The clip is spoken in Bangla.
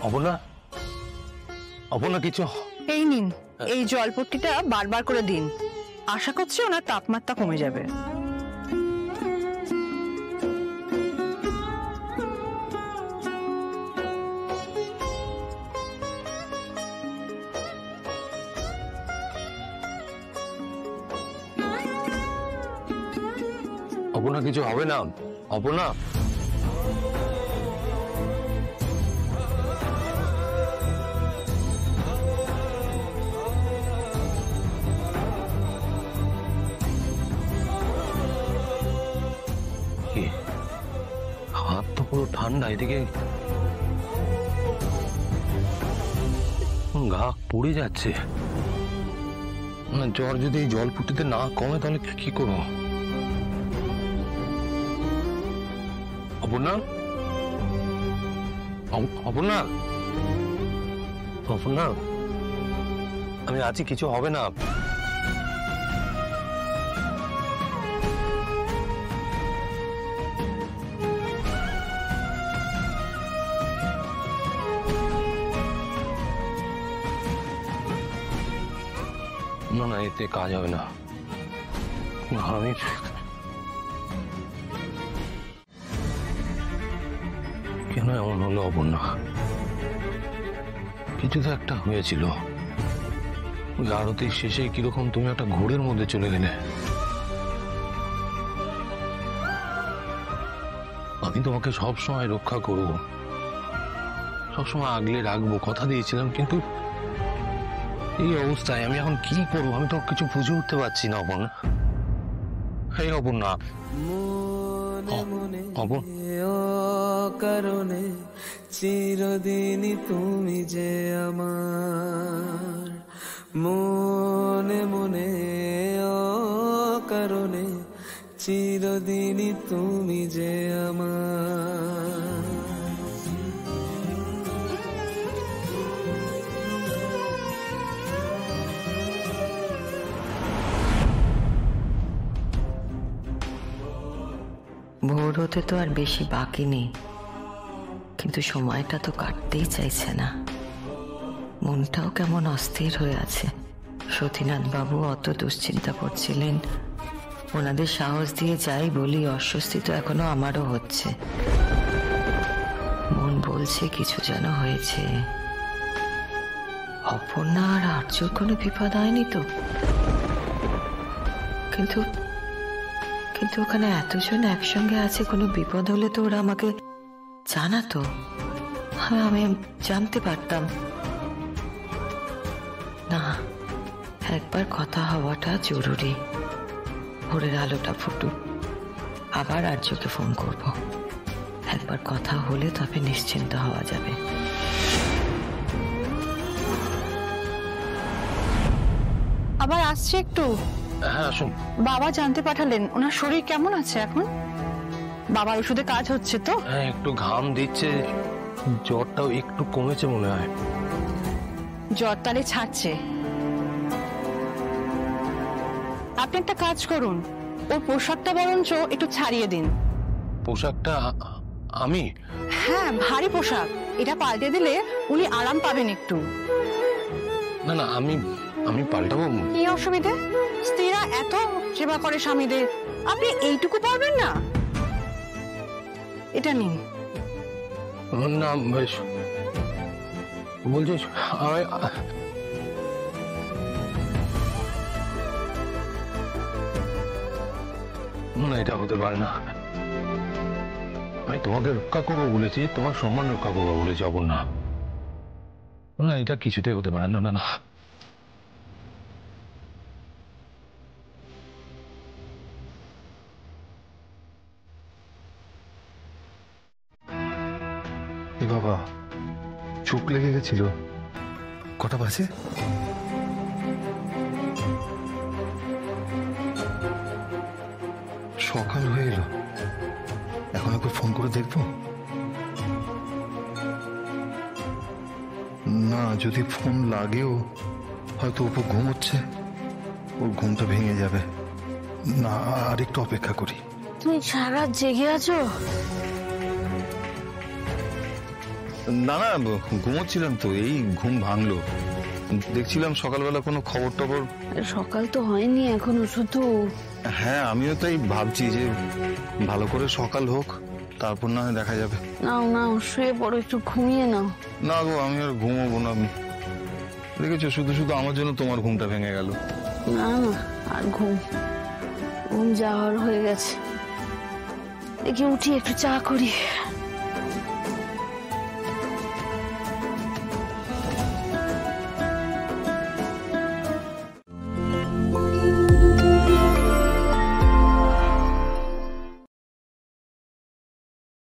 অপর্ণা, অপর্ণা কিছু। এই নিন, এই জলপট্টিটা বারবার করে দিন, আশা করছি ওনার তাপমাত্রা কমে যাবে। অপর্ণা কিছু হবে না। অপর্ণা, হাত তো পুরো ঠান্ডা, এদিকে গা পুড়ে যাচ্ছে। জ্বর যদি এই জলপট্টিতে না কমে তাহলে কি করবো? অপর্ণা, অপর্ণা, অপর্ণা, আমি আছি, কিছু হবে না। না না, এতে কাজ হবে না। আমি কেন এমন হলো অপর্ণা? কিছু তো একটা হয়েছিল। ওই আরতির শেষে কিরকম তুমি একটা ঘোরের মধ্যে চলে গেলে। আমি তোমাকে সবসময় রক্ষা করব, সবসময় আগলে রাখবো, কথা দিয়েছিলাম, কিন্তু এই অবস্থায় আমি এখন কি করবো? আমি তো কিছু বুঝে উঠতে পারছি না অপর্ণা। এই অপর্ণা, কারণে চিরদিনই তুমি যে আমার মনে মনে, কারণে চিরদিনই তুমি যে আমার। ভোর হতে তো আর বেশি বাকি নেই, কিন্তু সময়টা তো কাটতেই চাইছে না। মনটাও কেমন অস্থির হয়ে আছে। সতীনাথ বাবু অত দুশ্চিন্তা করছিলেন, ওনাদের সাহস দিয়ে যাই বলি, অস্বস্তি তো এখনো আমারও হচ্ছে। মন বলছে কিছু যেন হয়েছে। অপর্ণা আর আর্যর কোনো বিপদ হয়নি তো? কিন্তু কিন্তু ওখানে এতজন একসঙ্গে আছে, কোনো বিপদ হলে তো ওরা আমাকে জানাতো, আমি জানতে পারতাম না। একবার কথা হওয়াটা জরুরি। ভোরের আলোটা ফুটুক, আবার আর্যকে ফোন করব। একবার কথা হলে তবে নিশ্চিন্ত হওয়া যাবে। আবার আসছে একটু। হ্যাঁ আসুন। বাবা জানতে পাঠালেন ওনার শরীর কেমন আছে এখন? বাবার ওষুধে কাজ হচ্ছে তো? হ্যাঁ, একটু ঘাম দিচ্ছে, জ্বরটাও একটু কমেছে মনে হয়। জ্বর তালে ছাড়ছে। আপনি একটা কাজ করুন, ওর পোশাকটা বরঞ্চ একটু ছাড়িয়ে দিন। পোশাকটা? আমি? হ্যাঁ, ভারী পোশাক, এটা পাল্টে দিলে উনি আরাম পাবেন একটু। না না, আমি পাল্টাবো। কি অসুবিধে? স্ত্রীরা এত সেবা করে স্বামীদের, আপনি এইটুকু পারবেন না? এটা নিন। না বেশ, বলছিস না, এটা হতে পারে না। আমি তোমাকে রক্ষা করবো বলেছি, তোমার সম্মান রক্ষা করবো বলেছি অপর্ণা। না, এটা কিছুতেই হতে পারে না। না না, বাবা চোখ লেগে গেছিল। কটা বাজে? সকাল হয়ে এলো, এখন একবার ফোন করে দেখবো। না, যদি ফোন লাগেও হয়তো অপু ঘুমোচ্ছে, ওর ঘুমটা ভেঙে যাবে। না, আর একটু অপেক্ষা করি। তুমি সারা জেগে আছো? না না, ঘুমোচ্ছিলাম তো, এই ঘুম ভাঙলো। দেখছিলাম সকালবেলা কোনো খবর টবর। সকাল তো হয়নি এখনো শুধু। হ্যাঁ, আমিও তাই ভাবছি যে ভালো করে সকাল হোক, তারপর না হয় দেখা যাবে। নাও নাও, শুয়ে পড়ো, একটু ঘুমিয়ে নাও। না গো, আমি আর ঘুমোবো না। দেখেছো, শুধু শুধু আমার জন্য তোমার ঘুমটা ভেঙে গেল। না না, আর ঘুম যাওয়ার হয়ে গেছে। দেখি উঠি, একটু চা করি।